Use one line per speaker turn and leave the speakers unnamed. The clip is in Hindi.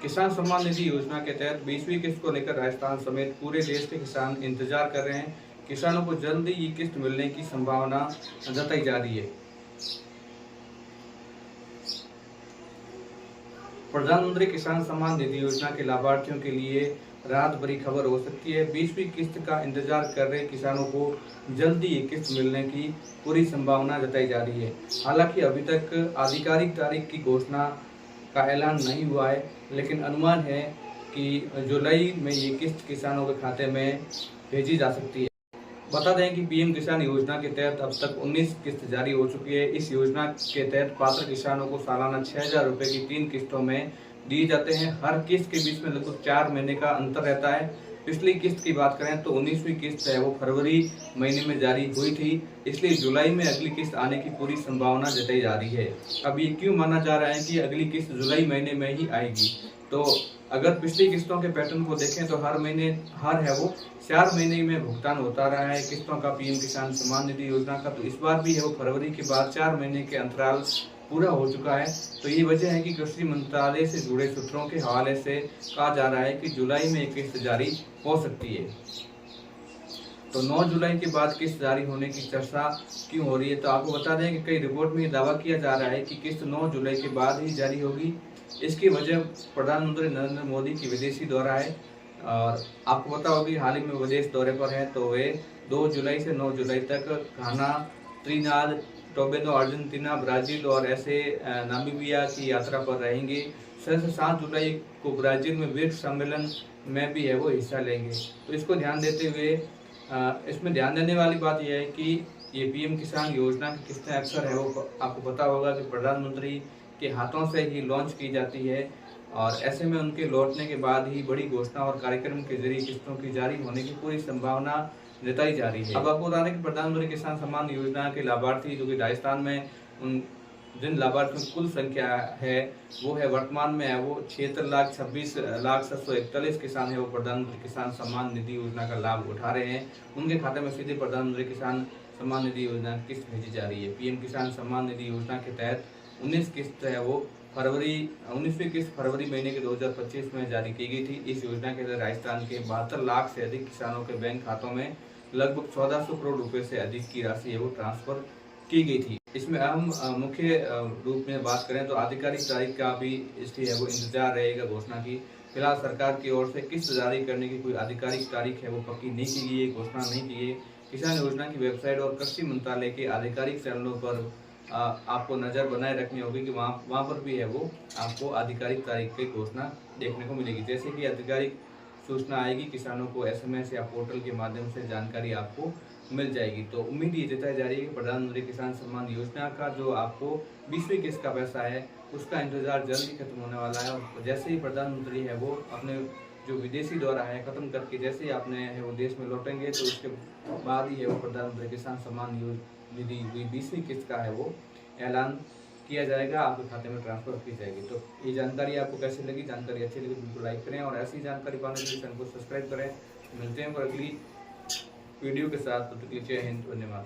किसान सम्मान निधि योजना के तहत 20वीं किस्त को लेकर राजस्थान समेत पूरे देश के किसान इंतजार कर रहे हैं। किसानों को जल्दी ये किस्त मिलने की संभावना जताई जा रही है। प्रधानमंत्री किसान सम्मान निधि योजना के लाभार्थियों के लिए राहत भरी खबर हो सकती है। 20वीं किस्त का इंतजार कर रहे किसानों को जल्दी ये किस्त मिलने की पूरी संभावना जताई जा रही है। हालांकि अभी तक आधिकारिक तारीख की घोषणा का ऐलान नहीं हुआ है, लेकिन अनुमान है कि जुलाई में ये किस्त किसानों के खाते में भेजी जा सकती है। बता दें कि पीएम किसान योजना के तहत अब तक 19 किस्त जारी हो चुकी है। इस योजना के तहत पात्र किसानों को सालाना 6,000 रुपए की 3 किस्तों में दिए जाते हैं। हर किस्त के बीच में लगभग 4 महीने का अंतर रहता है। पिछली किस्त की बात करें तो 19वीं किस्त है वो फरवरी महीने में जारी हुई थी, इसलिए जुलाई में अगली किस्त आने की पूरी संभावना जताई जा रही है। अब ये क्यों माना जा रहा है कि अगली किस्त जुलाई महीने में ही आएगी? तो अगर पिछली किस्तों के पैटर्न को देखें तो हर है वो 4 महीने में भुगतान होता रहा है किस्तों का पीएम किसान सम्मान निधि योजना का। तो इस बार भी है वो फरवरी के बाद 4 महीने के अंतराल पूरा हो चुका है। तो ये वजह है कि कृषि मंत्रालय से जुड़े सूत्रों के हवाले से कहा जा रहा है कि जुलाई में एक किस्त जारी हो सकती है। तो 9 जुलाई के बाद किस्त जारी होने की चर्चा क्यों हो रही है? तो आपको बता दें कि कई रिपोर्ट में दावा किया जा रहा है कि किस्त 9 जुलाई के बाद ही जारी होगी। इसकी वजह प्रधानमंत्री नरेंद्र मोदी की विदेशी दौरा है, और आपको पता होगी हाल ही में विदेश दौरे पर हैं। तो वे 2 जुलाई से 9 जुलाई तक घाना, त्रिनाद, टोबैगो, अर्जेंटीना, ब्राजील और ऐसे नामीबिया की यात्रा पर रहेंगे। 6 से 7 जुलाई को ब्राजील में ब्रिक्स सम्मेलन में भी है वो हिस्सा लेंगे। तो इसको ध्यान देते हुए इसमें ध्यान देने वाली बात यह है कि ये पीएम किसान योजना की किस्तें अक्सर है वो आपको पता होगा कि प्रधानमंत्री के हाथों से ही लॉन्च की जाती है, और ऐसे में उनके लौटने के बाद ही बड़ी घोषणा और कार्यक्रम के जरिए किस्तों की जारी होने की पूरी संभावना जताई जा रही है। अब आपको बता दें कि प्रधानमंत्री किसान सम्मान योजना के लाभार्थी जो कि राजस्थान में जिन लाभार्थियों की कुल संख्या है वो है वर्तमान में है वो 76,26,741 किसान है वो प्रधानमंत्री किसान सम्मान निधि योजना का लाभ उठा रहे हैं। उनके खाते में सीधे प्रधानमंत्री किसान सम्मान निधि योजना की किस्त भेजी जा रही है। पीएम किसान सम्मान निधि योजना के तहत 19 किस्त है वो 19वीं किस्त फरवरी महीने के 2025 में जारी की गई थी। इस योजना के तहत राजस्थान के 72 लाख से अधिक किसानों के बैंक खातों में लगभग 1400 करोड़ रुपए से अधिक की राशि है वो ट्रांसफर की गई थी। इसमें हम मुख्य रूप में बात करें तो आधिकारिक तारीख का भी इसकी है वो इंतजार रहेगा घोषणा की। फिलहाल सरकार की ओर से किस्त जारी करने की कोई आधिकारिक तारीख है वो पक्की नहीं की गई है, घोषणा नहीं की है। किसान योजना की वेबसाइट और कृषि मंत्रालय के आधिकारिक चैनलों पर आपको नज़र बनाए रखनी होगी कि वहाँ पर भी है वो आपको आधिकारिक तारीख की घोषणा देखने को मिलेगी। जैसे कि आधिकारिक सूचना आएगी किसानों को एसएमएस या पोर्टल के माध्यम से जानकारी आपको मिल जाएगी। तो उम्मीद ये जताई जा रही है कि प्रधानमंत्री किसान सम्मान योजना का जो आपको 20वीं किस्त का पैसा है उसका इंतजार जल्द ही खत्म होने वाला है। और जैसे ही प्रधानमंत्री है वो अपने जो विदेशी दौरा है खत्म करके जैसे ही आपने है वो देश में लौटेंगे तो उसके बाद ही है वो प्रधानमंत्री किसान सम्मान निधि 20वीं किस्त का है वो ऐलान किया जाएगा, आपके खाते में ट्रांसफर की जाएगी। तो ये जानकारी आपको कैसी लगी? जानकारी अच्छी लगी तो बिल्कुल लाइक करें, और ऐसी जानकारी पाने के लिए चैनल को सब्सक्राइब करें। मिलते हैं अगली वीडियो के साथ, तो जय हिंद, धन्यवाद।